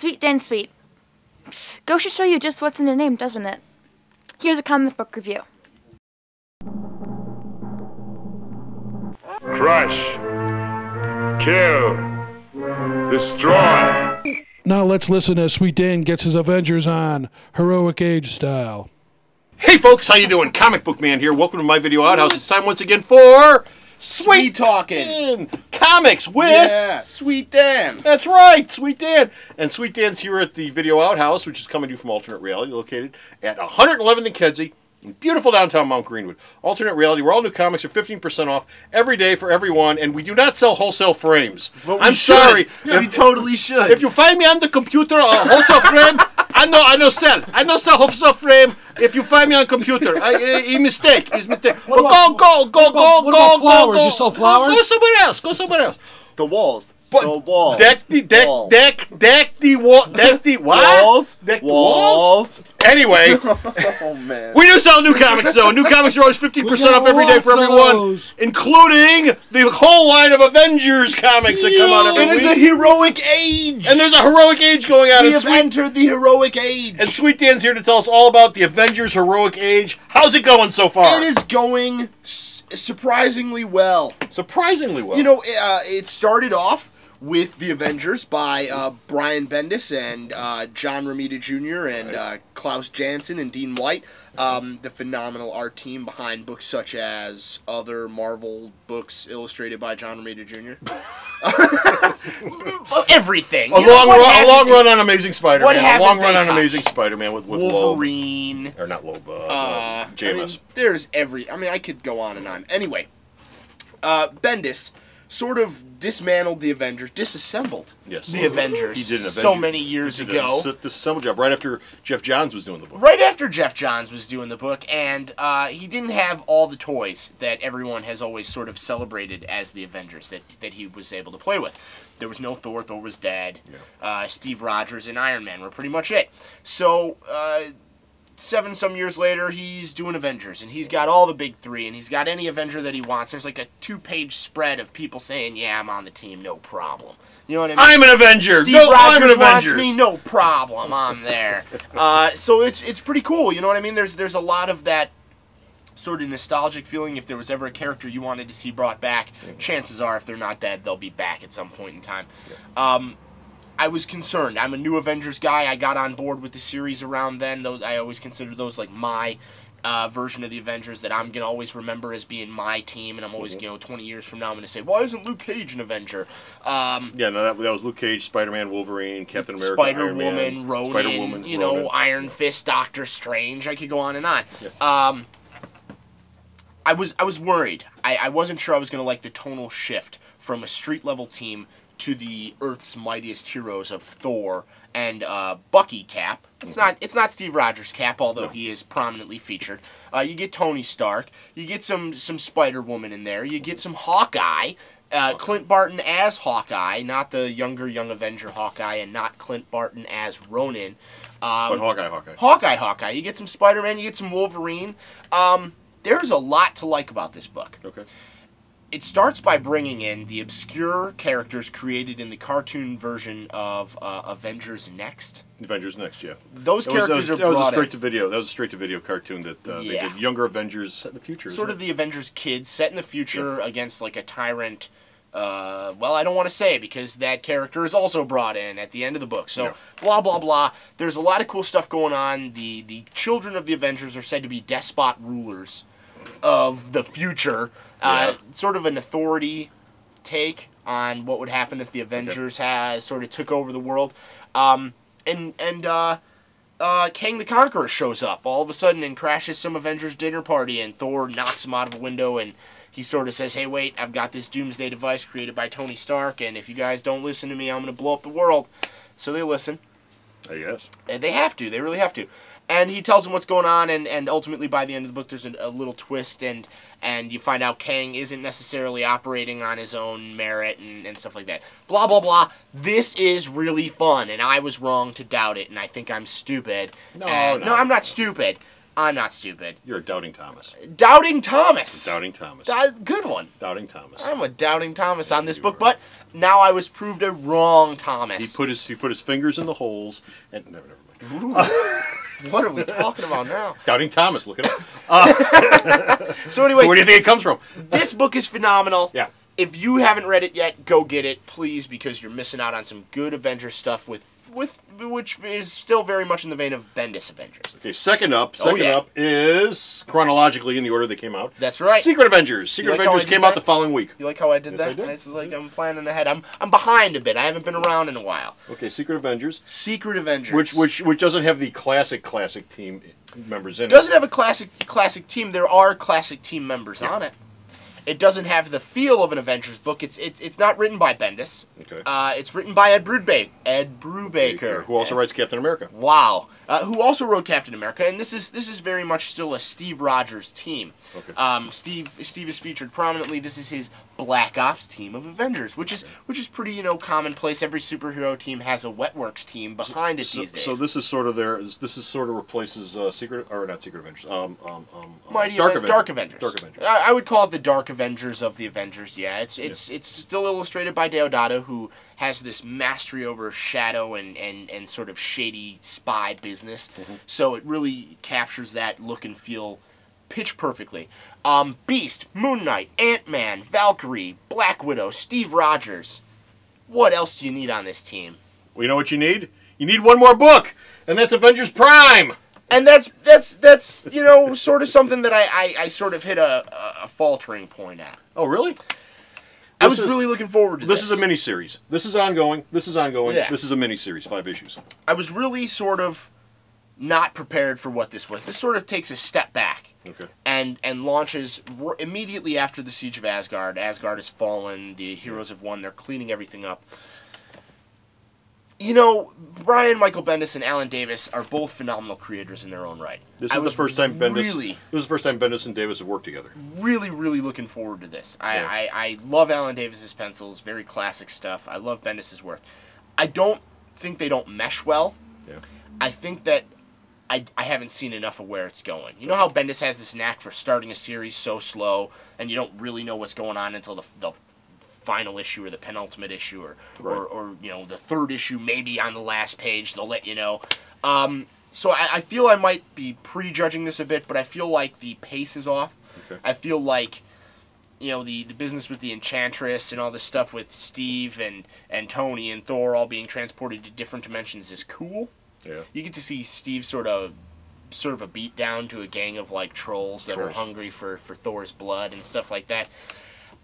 Sweet Dan Sweet. Goes to show you just what's in a name, doesn't it? Here's a comic book review. Crush. Kill. Destroy. Now let's listen as Sweet Dan gets his Avengers on, heroic age style. Hey folks, how you doing? Comic Book Man here. Welcome to my video outhouse. It's time once again for Sweet Talking Comics with Sweet Dan. That's right, Sweet Dan. And Sweet Dan's here at the video outhouse, which is coming to you from Alternate Reality, located at 111th and Kedzie in beautiful downtown Mount Greenwood. Alternate Reality, where all new comics are 15% off every day for everyone, and we do not sell wholesale frames. I'm sorry. We totally should. If you find me on the computer a wholesale frame, I know sell wholesale frame. If you find me on computer, he mistake. Go. Flowers? You sell flowers? Go somewhere else. The walls. But the walls. Deck the walls. Anyway, Oh man. we do sell new comics though. New comics are always 15% off every day for everyone, including the whole line of Avengers comics that come out every week. It is a heroic age. And there's a heroic age going on. We have entered the heroic age. And Sweet Dan's here to tell us all about the Avengers heroic age. How's it going so far? It is going surprisingly well. Surprisingly well. You know, it started off with the Avengers by Brian Bendis and John Romita Jr. and Klaus Janson and Dean White, the phenomenal art team behind books such as other Marvel books illustrated by John Romita Jr. Everything. A long run on Amazing Spider-Man. A long run on Amazing Spider-Man with Wolverine. Loeb. Or not Loeb, Jameis. There's I could go on and on. Anyway, Bendis sort of dismantled the Avengers, disassembled the Avengers he did so many years ago. Disassembled job right after Jeff Johns was doing the book. Right after Jeff Johns was doing the book, and he didn't have all the toys that everyone has always sort of celebrated as the Avengers that he was able to play with. There was no Thor. Thor was dead. Yeah. Steve Rogers and Iron Man were pretty much it. So 7-some years later, he's doing Avengers, and he's got all the big three, and he's got any Avenger that he wants. There's like a 2-page spread of people saying, yeah, I'm on the team, no problem. You know what I mean? I'm an Avenger! Steve Rogers wants me, no problem, I'm there. So it's pretty cool, you know what I mean? There's a lot of that sort of nostalgic feeling. If there was ever a character you wanted to see brought back, chances are, if they're not dead, they'll be back at some point in time. I was concerned. I'm a new Avengers guy. I got on board with the series around then. I always consider those like my version of the Avengers that I'm going to always remember as being my team, and I'm always, 20 years from now, I'm going to say, why isn't Luke Cage an Avenger? That was Luke Cage, Spider-Man, Wolverine, Captain America, Spider-Woman, Ronin, Iron Fist, Doctor Strange. I could go on and on. Yeah. I was worried. I wasn't sure I was going to like the tonal shift from a street-level team to the Earth's mightiest heroes of Thor and Bucky Cap. It's not Steve Rogers Cap, although he is prominently featured. You get Tony Stark. You get some Spider-Woman in there. You get some Hawkeye. Clint Barton as Hawkeye, not the younger Young Avenger Hawkeye, and not Clint Barton as Ronin. But Hawkeye. Hawkeye. You get some Spider-Man. You get some Wolverine. There's a lot to like about this book. Okay. It starts by bringing in the obscure characters created in the cartoon version of Avengers Next. Avengers Next, yeah. Those characters are brought in. That was a straight-to-video cartoon that they did. Younger Avengers set in the future. Sort of the Avengers kids set in the future against like a tyrant. Well, I don't want to say because that character is also brought in at the end of the book. So, blah, blah, blah. There's a lot of cool stuff going on. The children of the Avengers are said to be despot rulers of the future. Sort of an authority take on what would happen if the Avengers sort of took over the world. Kang the Conqueror shows up all of a sudden and crashes some Avengers dinner party, and Thor knocks him out of a window, and he sort of says, hey, wait, I've got this doomsday device created by Tony Stark, and if you guys don't listen to me, I'm going to blow up the world. So they listen. I guess. And they have to. They really have to. And he tells them what's going on, and ultimately by the end of the book there's a little twist, and you find out Kang isn't necessarily operating on his own merit and stuff like that. Blah, blah, blah. This is really fun, and I was wrong to doubt it, and I think I'm stupid. No, I'm not stupid. I'm not stupid. You're a doubting Thomas. Doubting Thomas. Doubting Thomas. Good one. Doubting Thomas. I'm a doubting Thomas on this book, but now I was proved a wrong Thomas. He put his fingers in the holes and never mind. What are we talking about now? Doubting Thomas, look it up. So anyway, where do you think it comes from? This book is phenomenal. Yeah. If you haven't read it yet, go get it, please, because you're missing out on some good Avengers stuff with which is still very much in the vein of Bendis Avengers. Okay, second up is chronologically in the order they came out. That's right. Secret Avengers. Secret Avengers came out the following week. You like how I did that? I did. It's like I'm planning ahead. I'm behind a bit. I haven't been around in a while. Okay, Secret Avengers. Secret Avengers. Which doesn't have the classic team members in it. Doesn't have a classic team. There are classic team members on it. It doesn't have the feel of an Avengers book. It's not written by Bendis. Okay. It's written by Ed Brubaker, who also writes Captain America. Wow. Who also wrote Captain America, and this is very much still a Steve Rogers team. Okay. Steve is featured prominently. This is his Black Ops team of Avengers, which is pretty commonplace. Every superhero team has a Wetworks team behind it these days. So this is sort of replaces not Secret Avengers. Dark Avengers. I would call it the Dark Avengers of the Avengers. Yeah, it's still illustrated by Deodato, who has this mastery over shadow and sort of shady spy business. So it really captures that look and feel pitch perfectly. Beast, Moon Knight, Ant-Man, Valkyrie, Black Widow, Steve Rogers. What else do you need on this team? Well, you know what you need? You need one more book, and that's Avengers Prime. And that's sort of something that I sort of hit a faltering point at. Oh, really? I was really looking forward to this. This is a miniseries. This is ongoing. Yeah. This is a miniseries, 5 issues. I was really sort of not prepared for what this was. This sort of takes a step back. Okay. And launches immediately after the Siege of Asgard. Asgard has fallen. The heroes have won. They're cleaning everything up. Brian Michael Bendis and Alan Davis are both phenomenal creators in their own right. This is the first time Bendis and Davis have worked together. Really, really looking forward to this. Yeah. I love Alan Davis's pencils, very classic stuff. I love Bendis's work. I don't think they don't mesh well. Yeah. I think that I haven't seen enough of where it's going. You know how Bendis has this knack for starting a series so slow, and you don't really know what's going on until the final issue or the penultimate issue or the third issue, maybe on the last page they'll let you know. So I feel I might be prejudging this a bit, but I feel like the pace is off. Okay. I feel like the business with the Enchantress and all this stuff with Steve and Tony and Thor all being transported to different dimensions is cool. Yeah. You get to see Steve sort of a beat down to a gang of trolls that are hungry for Thor's blood and stuff like that.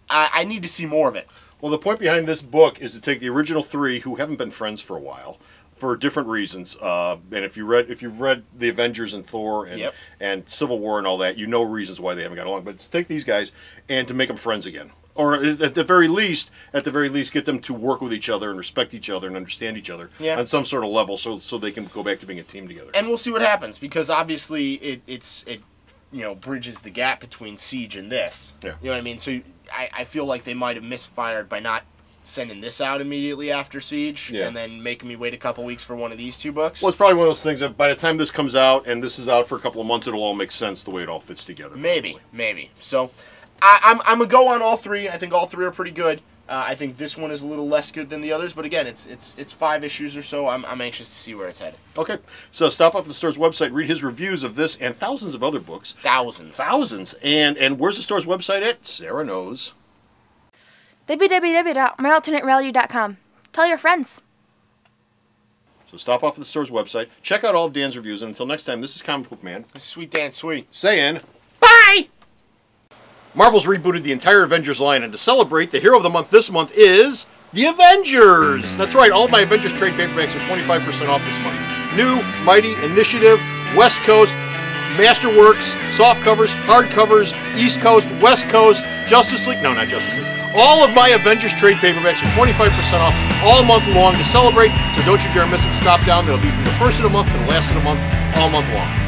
I need to see more of it. Well, the point behind this book is to take the original 3 who haven't been friends for a while, for different reasons. And if you've read the Avengers and Thor and Civil War and all that, you know reasons why they haven't got along. But to take these guys and to make them friends again, or at the very least, get them to work with each other and respect each other and understand each other on some sort of level, so they can go back to being a team together. And we'll see what happens, because obviously it bridges the gap between Siege and this. Yeah. You know what I mean? So I feel like they might have misfired by not sending this out immediately after Siege and then making me wait a couple weeks for one of these 2 books. Well, it's probably one of those things that by the time this comes out and this is out for a couple of months, it'll all make sense the way it all fits together. Maybe. So I'm a go on all 3. I think all 3 are pretty good. I think this one is a little less good than the others, but again, it's 5 issues or so. I'm anxious to see where it's headed. Okay, so stop off the store's website, read his reviews of this and thousands of other books. Thousands. And where's the store's website at? Sarah knows. www.myalternatereality.com. Tell your friends. So stop off at the store's website, check out all of Dan's reviews, and until next time, this is Comic Book Man. This is Sweet Dan Sweet. Saying, bye! Marvel's rebooted the entire Avengers line, and to celebrate, the hero of the month this month is the Avengers! That's right, all of my Avengers trade paperbacks are 25% off this month. New, Mighty, Initiative, West Coast, Masterworks, soft covers, hard covers, East Coast, West Coast, Justice League, no, not Justice League. All of my Avengers trade paperbacks are 25% off all month long to celebrate, so don't you dare miss it. Stop down. They'll be from the first of the month to the last of the month, all month long.